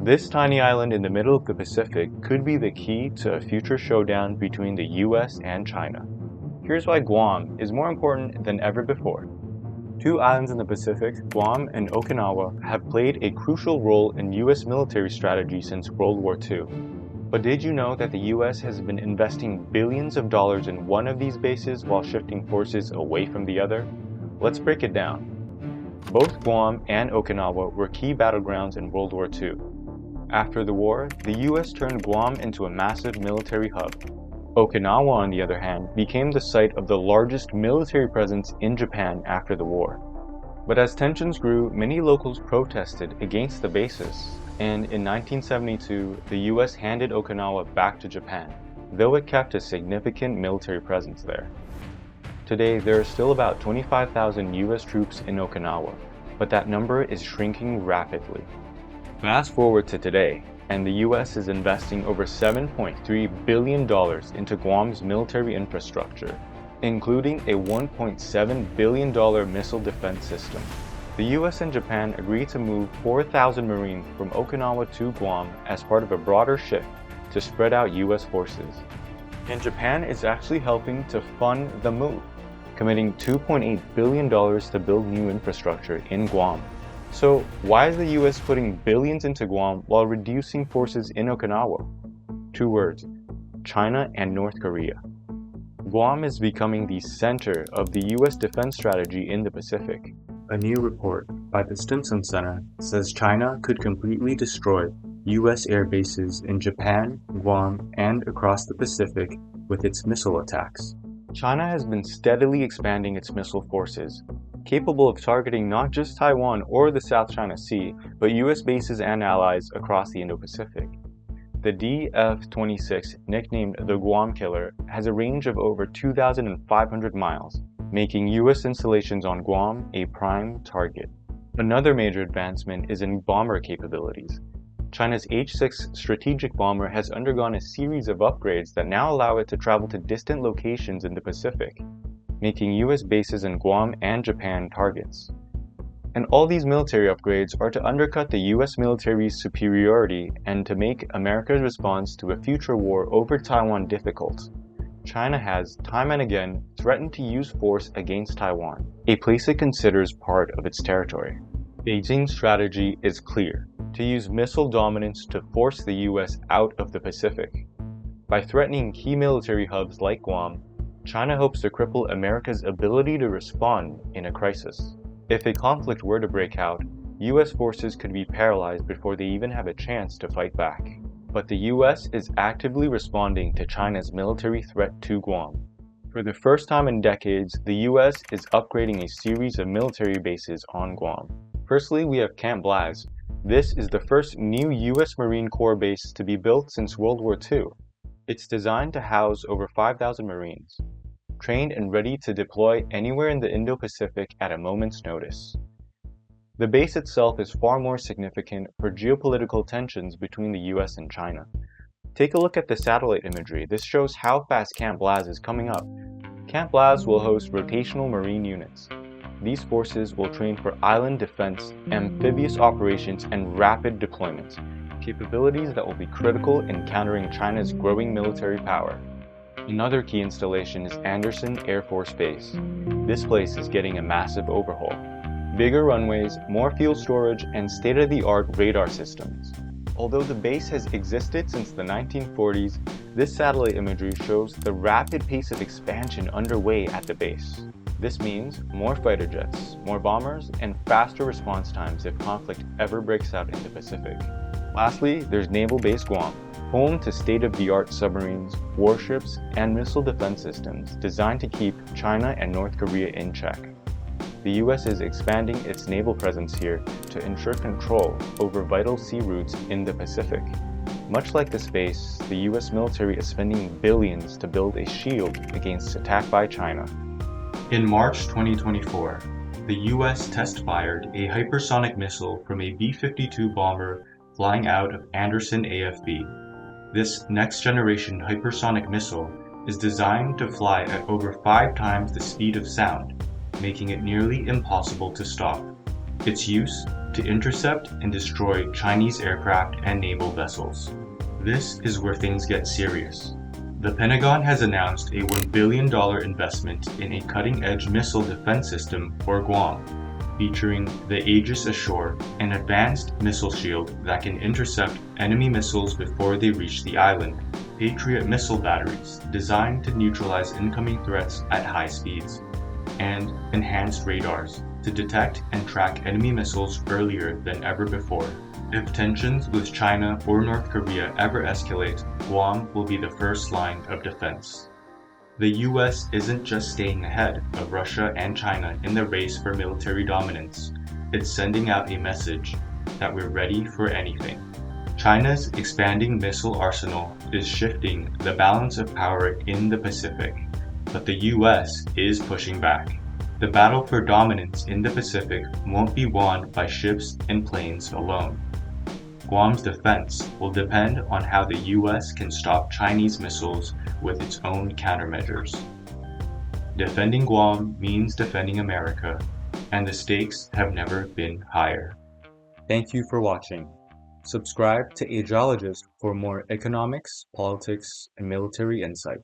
This tiny island in the middle of the Pacific could be the key to a future showdown between the US and China. Here's why Guam is more important than ever before. Two islands in the Pacific, Guam and Okinawa, have played a crucial role in US military strategy since World War II. But did you know that the US has been investing billions of dollars in one of these bases while shifting forces away from the other? Let's break it down. Both Guam and Okinawa were key battlegrounds in World War II. After the war, the US turned Guam into a massive military hub. Okinawa, on the other hand, became the site of the largest military presence in Japan after the war. But as tensions grew, many locals protested against the bases, and in 1972, the US handed Okinawa back to Japan, though it kept a significant military presence there. Today, there are still about 25,000 US troops in Okinawa, but that number is shrinking rapidly. Fast forward to today, and the US is investing over $7.3 billion into Guam's military infrastructure, including a $1.7 billion missile defense system. The US and Japan agreed to move 4,000 Marines from Okinawa to Guam as part of a broader shift to spread out US forces. And Japan is actually helping to fund the move, committing $2.8 billion to build new infrastructure in Guam. So why is the US putting billions into Guam while reducing forces in Okinawa? Two words: China and North Korea. Guam is becoming the center of the US defense strategy in the Pacific. A new report by the Stimson Center says China could completely destroy US air bases in Japan, Guam, and across the Pacific with its missile attacks. China has been steadily expanding its missile forces, capable of targeting not just Taiwan or the South China Sea, but US bases and allies across the Indo-Pacific. The DF-26, nicknamed the Guam Killer, has a range of over 2,500 miles, making US installations on Guam a prime target. Another major advancement is in bomber capabilities. China's H-6 strategic bomber has undergone a series of upgrades that now allow it to travel to distant locations in the Pacific, making US bases in Guam and Japan targets. And all these military upgrades are to undercut the US military's superiority and to make America's response to a future war over Taiwan difficult. China has, time and again, threatened to use force against Taiwan, a place it considers part of its territory. Beijing's strategy is clear: to use missile dominance to force the US out of the Pacific. By threatening key military hubs like Guam, China hopes to cripple America's ability to respond in a crisis. If a conflict were to break out, US forces could be paralyzed before they even have a chance to fight back. But the US is actively responding to China's military threat to Guam. For the first time in decades, the US is upgrading a series of military bases on Guam. Firstly, we have Camp Blaz. This is the first new US Marine Corps base to be built since World War II. It's designed to house over 5,000 Marines, trained and ready to deploy anywhere in the Indo-Pacific at a moment's notice. The base itself is far more significant for geopolitical tensions between the US and China. Take a look at the satellite imagery. This shows how fast Camp Blaz is coming up. Camp Blaz will host rotational Marine units. These forces will train for island defense, amphibious operations, and rapid deployments, capabilities that will be critical in countering China's growing military power. Another key installation is Andersen Air Force Base. This place is getting a massive overhaul. Bigger runways, more fuel storage, and state-of-the-art radar systems. Although the base has existed since the 1940s, this satellite imagery shows the rapid pace of expansion underway at the base. This means more fighter jets, more bombers, and faster response times if conflict ever breaks out in the Pacific. Lastly, there's Naval Base Guam, home to state-of-the-art submarines, warships, and missile defense systems designed to keep China and North Korea in check. The US is expanding its naval presence here to ensure control over vital sea routes in the Pacific. Much like this base, the US military is spending billions to build a shield against attack by China. In March 2024, the US test-fired a hypersonic missile from a B-52 bomber flying out of Andersen AFB. This next-generation hypersonic missile is designed to fly at over 5 times the speed of sound, making it nearly impossible to stop. Its use to intercept and destroy Chinese aircraft and naval vessels. This is where things get serious. The Pentagon has announced a $1 billion investment in a cutting-edge missile defense system for Guam, featuring the Aegis Ashore, an advanced missile shield that can intercept enemy missiles before they reach the island, Patriot missile batteries designed to neutralize incoming threats at high speeds, and enhanced radars to detect and track enemy missiles earlier than ever before. If tensions with China or North Korea ever escalate, Guam will be the first line of defense. The US isn't just staying ahead of Russia and China in the race for military dominance, it's sending out a message that we're ready for anything. China's expanding missile arsenal is shifting the balance of power in the Pacific, but the US is pushing back. The battle for dominance in the Pacific won't be won by ships and planes alone. Guam's defense will depend on how the US can stop Chinese missiles with its own countermeasures. Defending Guam means defending America, and the stakes have never been higher. Thank you for watching. Subscribe to Ageologist for more economics, politics, and military insight.